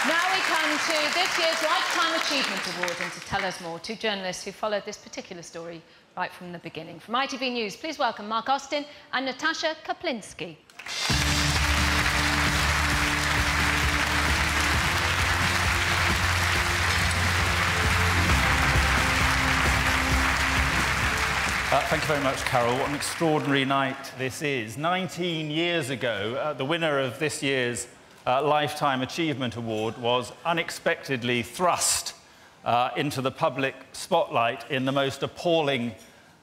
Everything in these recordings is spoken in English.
Now we come to this year's Lifetime Achievement Award, and to tell us more, two journalists who followed this particular story right from the beginning. From ITV News, please welcome Mark Austin and Natasha Kaplinsky. Thank you very much, Carol. What an extraordinary night this is. 19 years ago, the winner of this year's Lifetime Achievement Award was unexpectedly thrust into the public spotlight in the most appalling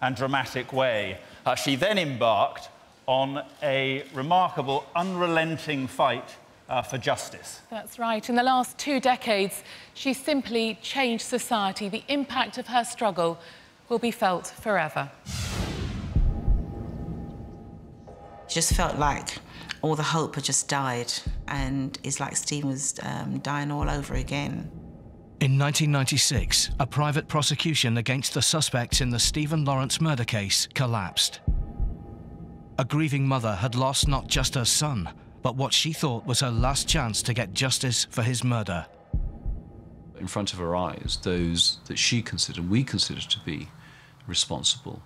and dramatic way. She then embarked on a remarkable, unrelenting fight for justice. That's right. In the last 2 decades, she simply changed society. The impact of her struggle will be felt forever. It just felt like all the hope had just died, and it's like Stephen was dying all over again. In 1996, a private prosecution against the suspects in the Stephen Lawrence murder case collapsed. A grieving mother had lost not just her son, but what she thought was her last chance to get justice for his murder. In front of her eyes, those that she considered, we considered to be responsible,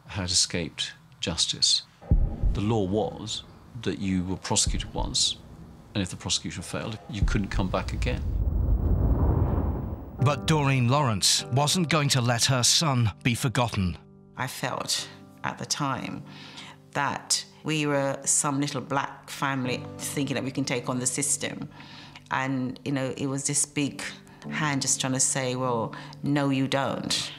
had escaped justice. The law was that you were prosecuted once, and if the prosecution failed, you couldn't come back again. But Doreen Lawrence wasn't going to let her son be forgotten. I felt at the time that we were some little black family thinking that we can take on the system. And, you know, it was this big hand just trying to say, well, no, you don't.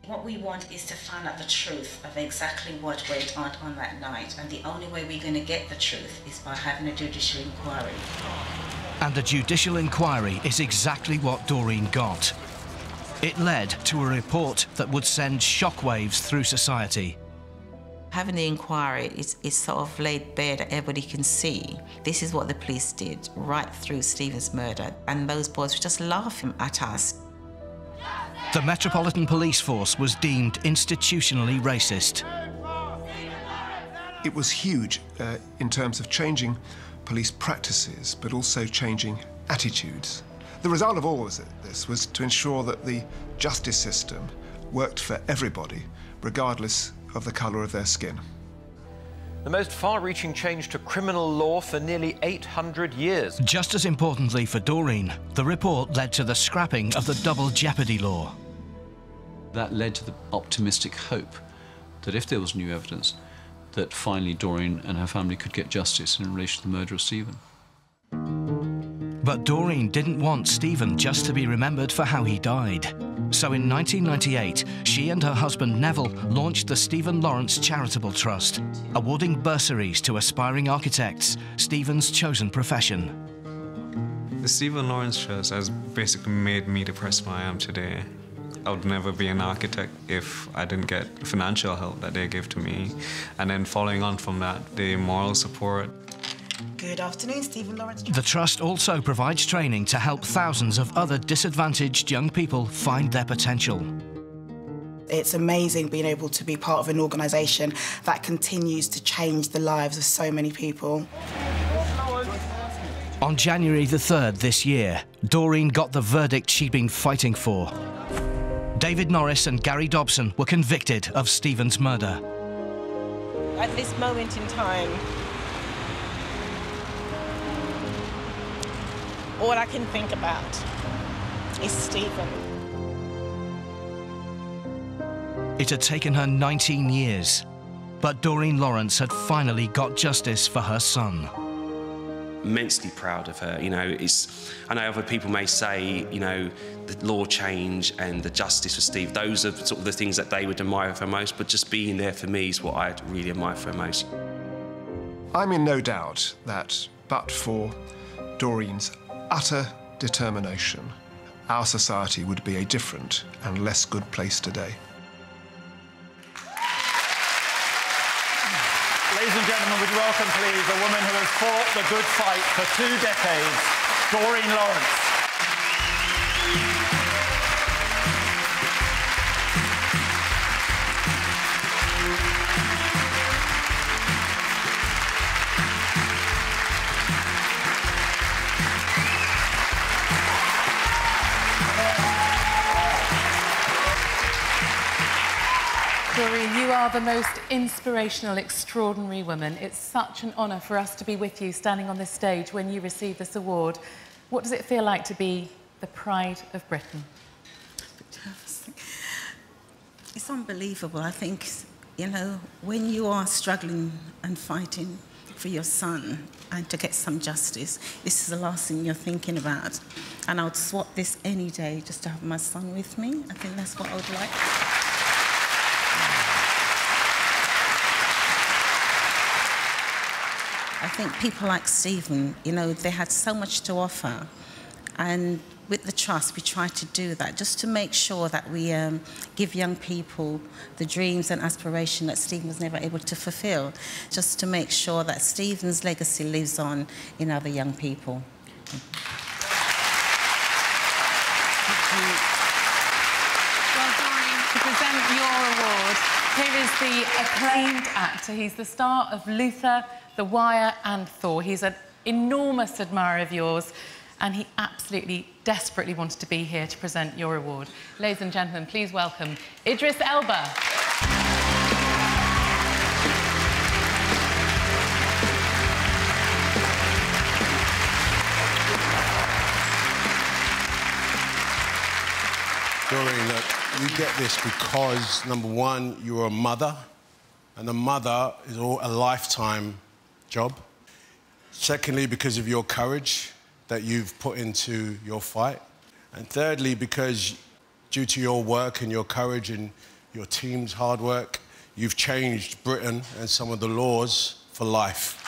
What we want is to find out the truth of exactly what went on that night. And the only way we're going to get the truth is by having a judicial inquiry. And the judicial inquiry is exactly what Doreen got. It led to a report that would send shockwaves through society. Having the inquiry is sort of laid bare that everybody can see. This is what the police did right through Stephen's murder, and those boys were just laughing at us. The Metropolitan Police force was deemed institutionally racist. It was huge in terms of changing police practices, but also changing attitudes. The result of all of this was to ensure that the justice system worked for everybody, regardless of the colour of their skin. The most far-reaching change to criminal law for nearly 800 years. Just as importantly for Doreen, the report led to the scrapping of the double jeopardy law. That led to the optimistic hope that if there was new evidence, that finally Doreen and her family could get justice in relation to the murder of Stephen. But Doreen didn't want Stephen just to be remembered for how he died. So in 1998, she and her husband Neville launched the Stephen Lawrence Charitable Trust, awarding bursaries to aspiring architects, Stephen's chosen profession. The Stephen Lawrence Trust has basically made me the person I am today. I would never be an architect if I didn't get the financial help that they give to me. And then following on from that, the moral support. Good afternoon, Stephen Lawrence. The Trust also provides training to help thousands of other disadvantaged young people find their potential. It's amazing being able to be part of an organisation that continues to change the lives of so many people. On January the 3rd this year, Doreen got the verdict she'd been fighting for. David Norris and Gary Dobson were convicted of Stephen's murder. At this moment in time, all I can think about is Stephen. It had taken her 19 years, but Doreen Lawrence had finally got justice for her son. Immensely proud of her. You know, I know other people may say, you know, the law change and the justice for Steve, those are sort of the things that they would admire for most, but just being there for me is what I really admire for most. I'm in no doubt that, but for Doreen's utter determination, our society would be a different and less good place today. Ladies and gentlemen, would you welcome, please, a woman who has fought the good fight for 2 decades, Doreen Lawrence. Doreen, you are the most inspirational, extraordinary woman. It's such an honour for us to be with you standing on this stage when you receive this award. What does it feel like to be the pride of Britain? It's unbelievable. I think, you know, when you are struggling and fighting for your son and to get some justice, this is the last thing you're thinking about. And I would swap this any day just to have my son with me. I think that's what I would like. I think people like Stephen, you know, they had so much to offer. And with the Trust, we try to do that, just to make sure that we give young people the dreams and aspiration that Stephen was never able to fulfill, just to make sure that Stephen's legacy lives on in other young people. Well, Doreen, to present your award, here is the acclaimed actor. He's the star of Luther, The Wire and Thor. He's an enormous admirer of yours, and he absolutely, desperately wanted to be here to present your award. Ladies and gentlemen, please welcome Idris Elba. Doreen, look, you get this because, number one, you're a mother, and a mother is a lifetime job. Secondly, because of your courage that you've put into your fight. And thirdly, because due to your work and your courage and your team's hard work, you've changed Britain and some of the laws for life.